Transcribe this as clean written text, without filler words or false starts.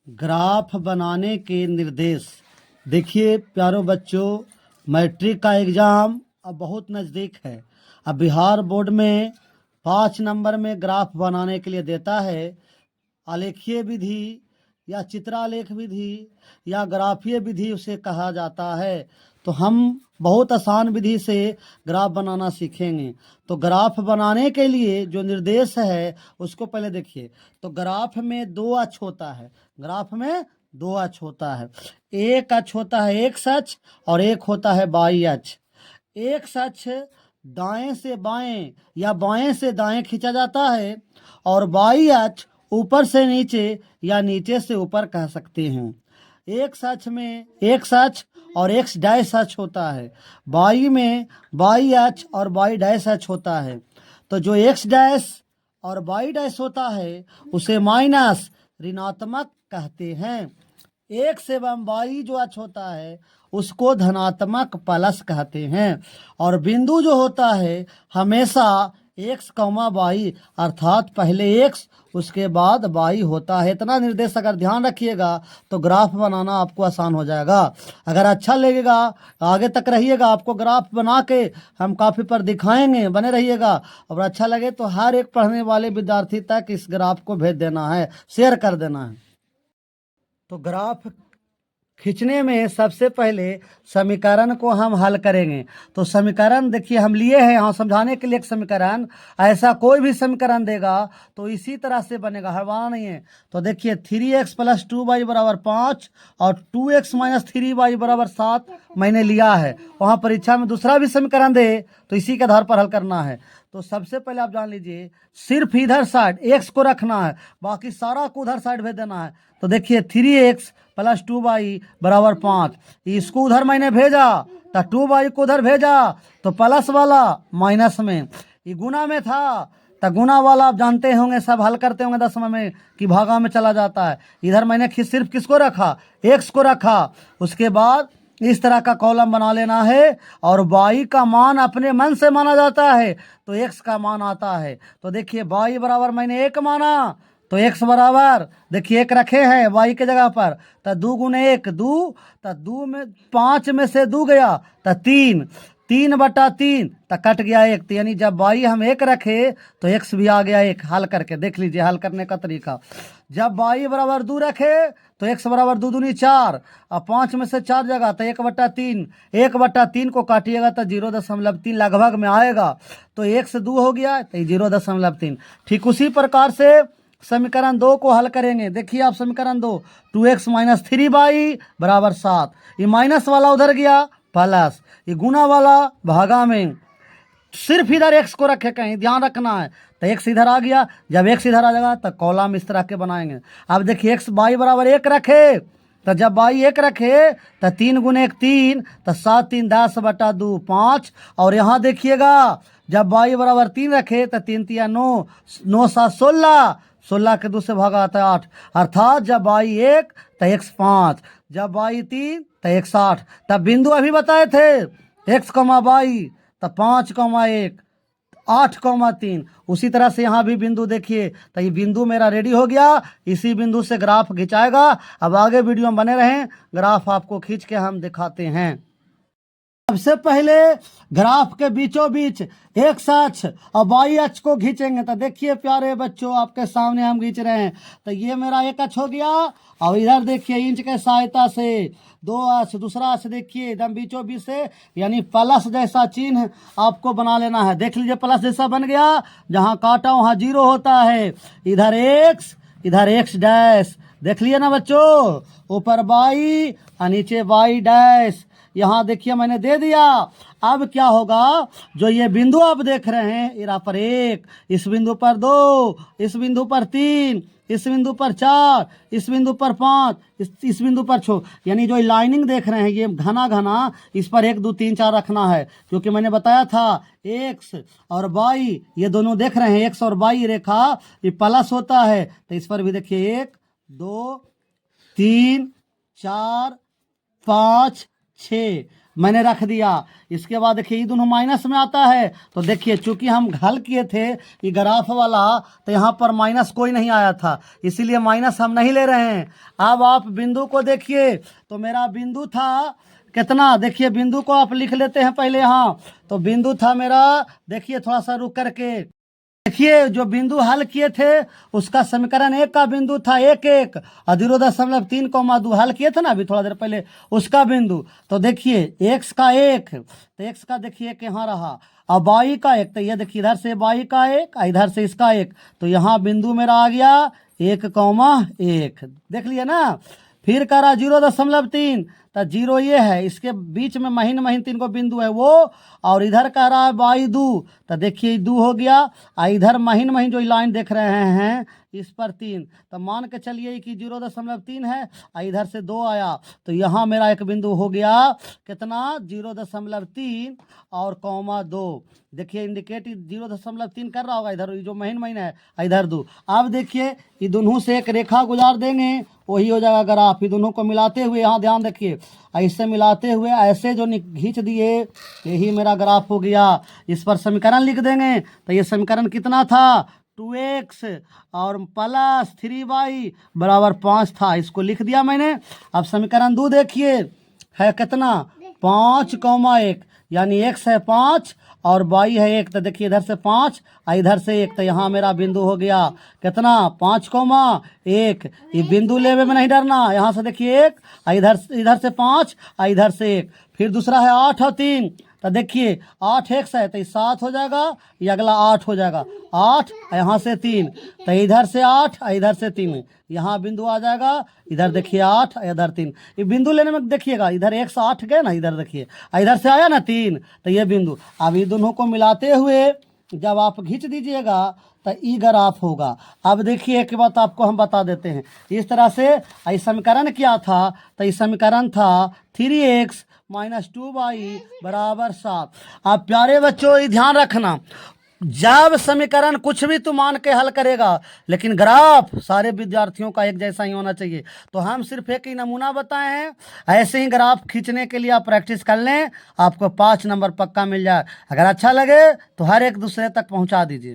Graph बनाने के निर्देश। देखिए प्यारो बच्चों, मैट्रिक का एग्ज़ाम अब बहुत नज़दीक है। अब बिहार बोर्ड में 5 नंबर में ग्राफ बनाने के लिए देता है। आलेखीय विधि या चित्रालेख विधि या ग्राफीय विधि उसे कहा जाता है। तो हम बहुत आसान विधि से ग्राफ बनाना सीखेंगे। तो ग्राफ बनाने के लिए जो निर्देश है उसको पहले देखिए। तो ग्राफ में 2 अक्ष होता है। ग्राफ में 2 अक्ष होता है। एक अक्ष होता है एक्स अक्ष और एक होता है वाई अक्ष। एक्स अक्ष दाएं से बाएं या बाएं से दाएं खींचा जाता है और वाई अक्ष ऊपर से नीचे या नीचे से ऊपर कह सकते हैं। एक्स अक्ष में एक्स अक्ष और एक्स डैश अक्ष होता है। वाई में वाई अक्ष और वाई डैश अक्ष होता है। तो जो एक्स डैश और वाई डैश होता है उसे माइनस ऋणात्मक कहते हैं। एक्स एवं वाई जो अक्ष होता है उसको धनात्मक प्लस कहते हैं। और बिंदु जो होता है हमेशा एक्स कॉमा वाई अर्थात पहले एक्स उसके बाद वाई होता है। इतना निर्देश अगर ध्यान रखिएगा तो ग्राफ बनाना आपको आसान हो जाएगा। अगर अच्छा लगेगा आगे तक रहिएगा, आपको ग्राफ बना के हम काफ़ी पर दिखाएंगे, बने रहिएगा। और अच्छा लगे तो हर एक पढ़ने वाले विद्यार्थी तक इस ग्राफ को भेज देना है, शेयर कर देना है। तो ग्राफ खींचने में सबसे पहले समीकरण को हम हल करेंगे। तो समीकरण देखिए हम लिए हैं यहाँ समझाने के लिए। एक समीकरण ऐसा कोई भी समीकरण देगा तो इसी तरह से बनेगा, हरवाना नहीं है। तो देखिए 3x + 2y = 5 और 2x - 3y = 7 मैंने लिया है। वहाँ परीक्षा में दूसरा भी समीकरण दे तो इसी के आधार पर हल करना है। तो सबसे पहले आप जान लीजिए सिर्फ इधर साइड x को रखना है, बाकी सारा को उधर साइड भेज देना है। तो देखिए 3x + 2y = 5, इसको उधर मैंने भेजा तो 2y को उधर भेजा तो प्लस वाला माइनस में, ये गुना में था तो गुना वाला आप जानते होंगे, सब हल करते होंगे 10वां में कि भागा में चला जाता है। इधर मैंने सिर्फ किसको रखा, x को रखा। उसके बाद इस तरह का कॉलम बना लेना है और y का मान अपने मन से माना जाता है तो x का मान आता है। तो देखिए y बराबर मैंने 1 माना तो x बराबर देखिए 1 रखे हैं y के जगह पर, तो 2 × 1 2, तो 2 में 5 में से 2 गया तो 3, 3/3 तो कट गया 1। तो यानी जब y हम 1 रखे तो x भी आ गया 1। हल करके देख लीजिए हल करने का तरीका। जब y बराबर 2 रखे तो x बराबर 2 दूनी 4 और 5 में से 4 जगह तो 1/3, 1/3 को काटिएगा तो 0.3 लगभग में आएगा। तो 1 से 2 हो गया तो 0.3। ठीक उसी प्रकार से समीकरण 2 को हल करेंगे। देखिए आप समीकरण 2 2x - 3y = 7, ये माइनस वाला उधर गया प्लस, ये गुना वाला भागा में। सिर्फ इधर x को रखे, कहीं ध्यान रखना है। तो x इधर आ गया, जब x इधर आ जाएगा तो कॉलम इस तरह के बनाएंगे। अब देखिए x y = 1 रखे तो जब y 1 रखे तो 3 × 1 3, तो 7 3 10/2 5। और यहाँ देखिएगा जब y = 3 रखे तो 3 3 9, 9 7 16, 16 के 2 से भागा आता है 8। अर्थात जब y 1 तो x 5, जब y 3 तो x 8। तब बिंदु अभी बताए थे x, y तो 5, 1 8, 3। उसी तरह से यहाँ भी बिंदु देखिए। तो ये बिंदु मेरा रेडी हो गया, इसी बिंदु से ग्राफ खिंचाएगा। अब आगे वीडियो में बने रहें, ग्राफ आपको खींच के हम दिखाते हैं। सबसे पहले ग्राफ के बीचों बीच एक्स अक्ष और वाई अक्ष को खींचेंगे। तो देखिए प्यारे बच्चों आपके सामने हम खींच रहे हैं। तो ये मेरा एक अक्ष हो गया और इधर देखिए इंच के सहायता से 2 अक्ष, दूसरा अक्ष देखिए एकदम बीचों बीच से, यानी प्लस जैसा चिन्ह आपको बना लेना है। देख लीजिए प्लस जैसा बन गया, जहाँ काटा वहाँ 0 होता है। इधर एक्स डैश, देख लिए ना बच्चों, ऊपर वाई और नीचे वाई डैश। यहाँ देखिए मैंने दे दिया। अब क्या होगा, जो ये बिंदु आप देख रहे हैं, यहाँ पर 1, इस बिंदु पर 2, इस बिंदु पर 3, इस बिंदु पर 4, इस बिंदु पर 5, इस बिंदु पर 6, यानी जो लाइनिंग देख रहे हैं ये घना घना, इस पर 1 2 3 4 रखना है। क्योंकि मैंने बताया था एक्स और वाई ये दोनों देख रहे हैं, एक्स और वाई रेखा ये प्लस होता है। तो इस पर भी देखिए 1 2 3 4 5 6, मैंने रख दिया। इसके बाद देखिए ये दोनों माइनस में आता है, तो देखिए चूंकि हम हल किए थे ये ग्राफ वाला, तो यहाँ पर माइनस कोई नहीं आया था, इसीलिए माइनस हम नहीं ले रहे हैं। अब आप बिंदु को देखिए, तो मेरा बिंदु था कितना, देखिए बिंदु को आप लिख लेते हैं पहले यहाँ। तो बिंदु था मेरा, देखिए थोड़ा सा रुक करके देखिए, जो बिंदु हल किए थे उसका समीकरण एक का बिंदु था 1 1 और 0.3 हल किए थे ना अभी थोड़ा देर पहले, उसका बिंदु। तो देखिए एक्स का 1, तो एक्स का देखिए एक यहाँ रहा, और वाई का 1, तो ये देखिए इधर से वाई का 1 इधर से इसका 1, तो यहाँ बिंदु मेरा आ गया 1,1। देख लिया ना। फिर करा 0.3, तो 0 ये है, इसके बीच में महीन महीन 3 को बिंदु है वो, और इधर कह रहा है बाई 2, तो देखिए 2 हो गया, और इधर महीन महीन जो लाइन देख रहे हैं इस पर 3, तो मान के चलिए कि 0.3 है, और इधर से 2 आया, तो यहाँ मेरा एक बिंदु हो गया कितना 0.3 और कॉमा 2। देखिए इंडिकेट 0.3 कर रहा होगा, इधर जो महीन महीन है इधर 2। अब देखिए ये दोनों से एक रेखा गुजार देंगे, वही हो जाएगा ग्राफ। ये दोनों को मिलाते हुए यहाँ ध्यान रखिए, ऐसे मिलाते हुए ऐसे जो खींच दिए, यही मेरा ग्राफ हो गया। इस पर समीकरण लिख देंगे, तो ये समीकरण कितना था 2x और प्लस 3y बराबर 5 था, इसको लिख दिया मैंने। अब समीकरण 2 देखिए है कितना 5,1, यानी x है 5 और y है 1, तो देखिए इधर से 5 और इधर से 1, तो यहाँ मेरा बिंदु हो गया कितना 5,1। ये बिंदु लेवे में नहीं डरना, यहाँ से देखिए 1 और इधर से 5 और इधर से 1। फिर दूसरा है 8 और 3, तो देखिए 8 x है तो 7 हो जाएगा, ये अगला 8 हो जाएगा, 8 यहाँ से 3, तो इधर से 8 और इधर से 3, यहाँ बिंदु आ जाएगा। इधर देखिए 8 इधर 3, ये बिंदु लेने में देखिएगा इधर 108 गए ना, इधर देखिए इधर से आया ना 3, तो ये बिंदु। अब ये दोनों को मिलाते हुए जब आप खींच दीजिएगा तो ई ग्राफ होगा। अब देखिए एक बात आपको हम बता देते हैं, इस तरह से ये समीकरण क्या था, तो ये समीकरण था 3x - 2y बराबर 7। अब प्यारे बच्चों ये ध्यान रखना, जब समीकरण कुछ भी तू मान के हल करेगा, लेकिन ग्राफ सारे विद्यार्थियों का एक जैसा ही होना चाहिए। तो हम सिर्फ एक ही नमूना बताए हैं, ऐसे ही ग्राफ खींचने के लिए आप प्रैक्टिस कर लें, आपको 5 नंबर पक्का मिल जाए। अगर अच्छा लगे तो हर एक दूसरे तक पहुंचा दीजिए।